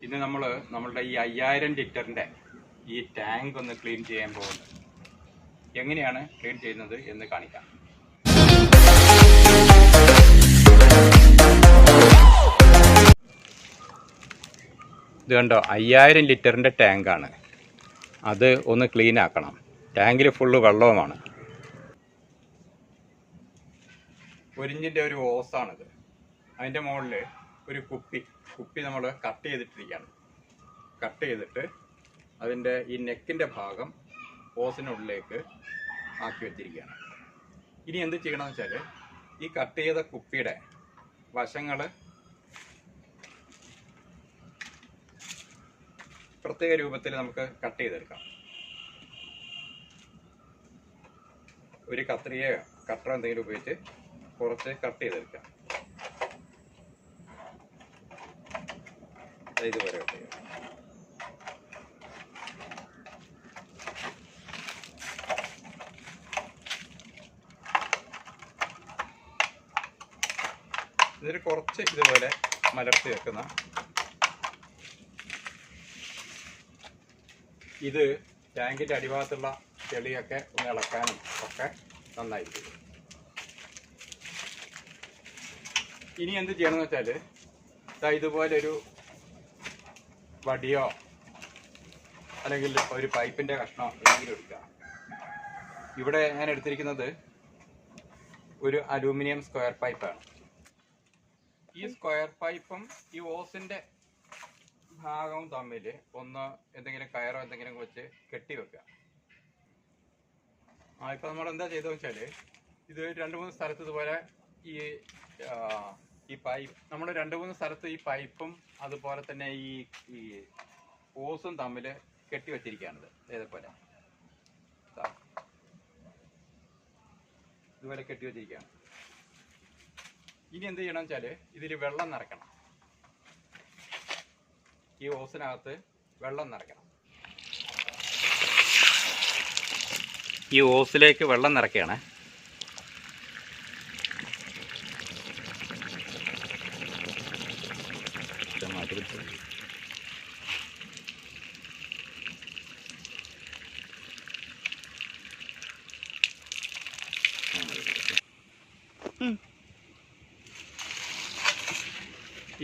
ഇന്ന് നമ്മളുടെ ഈ 5000 ലിറ്ററിൻ്റെ ഈ ടാങ്ക് ഒന്ന് ക്ലീൻ ചെയ്യാൻ പോകുന്നത്. എങ്ങനെയാണ് ക്ലീൻ ചെയ്യുന്നത് എന്ന് കാണിക്കാം. ഇത് കണ്ടോ, 5000 ലിറ്ററിൻ്റെ ടാങ്കാണ്. അത് ഒന്ന് ക്ലീൻ ആക്കണം. ടാങ്കിൽ ഫുള്ള് വെള്ളവുമാണ്. 1 ഇഞ്ചിൻ്റെ ഒരു ഓസാണിത്. അതിൻ്റെ മുകളിൽ ഒരു കുപ്പി നമ്മൾ കട്ട് ചെയ്തിട്ടിരിക്കുകയാണ്. കട്ട് ചെയ്തിട്ട് അതിൻ്റെ ഈ നെക്കിൻ്റെ ഭാഗം ഓസിനുള്ളിലേക്ക് ആക്കി വെച്ചിരിക്കുകയാണ്. ഇനി എന്ത് ചെയ്യണമെന്ന് വെച്ചാൽ, ഈ കട്ട് ചെയ്ത കുപ്പിയുടെ വശങ്ങൾ പ്രത്യേക രൂപത്തിൽ നമുക്ക് കട്ട് ചെയ്തെടുക്കാം. ഒരു കത്രികയോ കട്ടറോ എന്തെങ്കിലും ഉപയോഗിച്ച് കുറച്ച് കട്ട് ചെയ്തെടുക്കാം. ഇതുപോലെ കട്ട് ചെയ്യാം. ഇതിൽ കുറച്ച് ഇതുപോലെ മലർത്തി വെക്കുന്ന ഇത് ടാങ്കിൻ്റെ അടിഭാഗത്തുള്ള ചെളിയൊക്കെ ഒന്ന് ഇളക്കാനും ഒക്കെ നന്നായിരിക്കും. ഇനി എന്ത് ചെയ്യണമെന്ന് വെച്ചാൽ, ഇതുപോലൊരു വടിയോ അല്ലെങ്കിൽ ഒരു പൈപ്പിൻ്റെ കഷ്ണമോ എന്തെങ്കിലും എടുക്കുക. ഇവിടെ ഞാൻ എടുത്തിരിക്കുന്നത് ഒരു അലൂമിനിയം സ്ക്വയർ പൈപ്പാണ്. ഈ സ്ക്വയർ പൈപ്പും ഈ ഓസിൻ്റെ ഭാഗവും തമ്മിൽ ഒന്ന് എന്തെങ്കിലും കയറോ എന്തെങ്കിലും വെച്ച് കെട്ടി വെക്കുക. ഇപ്പം നമ്മൾ എന്താ ചെയ്തതെന്ന് വെച്ചാൽ, ഇത് 2-3 സ്ഥലത്ത് ഇതുപോലെ ഈ പൈപ്പ് നമ്മൾ 2-3 സ്ഥലത്ത് ഈ പൈപ്പും അതുപോലെ തന്നെ ഈ ഓസും തമ്മിൽ കെട്ടി വെച്ചിരിക്കുകയാണിത്. ഇതേപോലെ ഇതുപോലെ കെട്ടി വെച്ചിരിക്കുകയാണ്. ഇനി എന്ത് ചെയ്യണം വെച്ചാൽ, ഇതിൽ വെള്ളം നിറയ്ക്കണം. ഈ ഓസിനകത്ത് വെള്ളം നിറയ്ക്കണം. ഈ ഓസിലേക്ക് വെള്ളം നിറയ്ക്കുകയാണ്.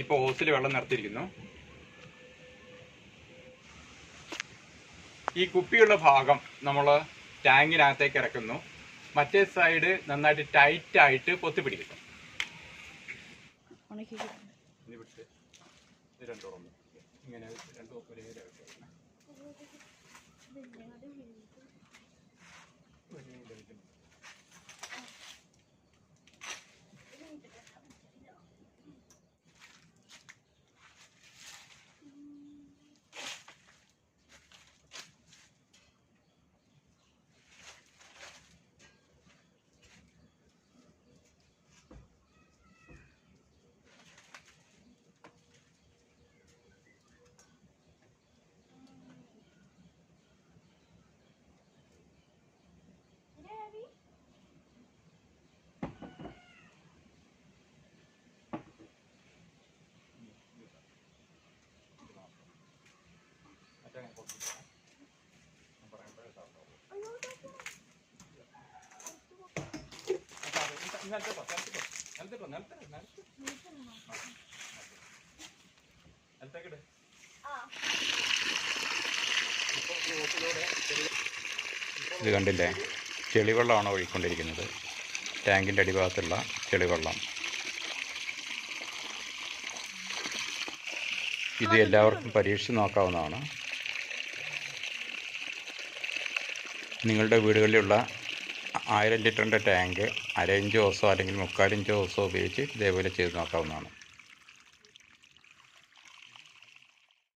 ഇപ്പോൾ ഓസിൽ വെള്ളം നിറച്ചിരിക്കുന്നു. ഈ കുപ്പിയുള്ള ഭാഗം നമ്മൾ ടാങ്കിനകത്തേക്ക് ഇറക്കുന്നു. മറ്റേ സൈഡ് നന്നായിട്ട് ടൈറ്റായിട്ട് പൊത്തിപ്പിടിക്കുന്നു. ഇങ്ങനെ രണ്ടും ഒരേ ഇത് കണ്ടില്ലേ, ചെളിവെള്ളമാണ് ഒഴിക്കൊണ്ടിരിക്കുന്നത്. ടാങ്കിൻ്റെ അടിഭാഗത്തുള്ള ചെളിവെള്ളം. ഇത് എല്ലാവർക്കും പരീക്ഷിച്ച് നോക്കാവുന്നതാണ്. നിങ്ങളുടെ വീടുകളിലുള്ള 1000 ലിറ്ററിൻ്റെ ടാങ്ക് 1/2 ഇഞ്ച് ഓസോ അല്ലെങ്കിൽ 3/4 ഇഞ്ച് ഓസോ ഉപയോഗിച്ച് ഇതേപോലെ ചെയ്ത് നോക്കാവുന്നതാണ്.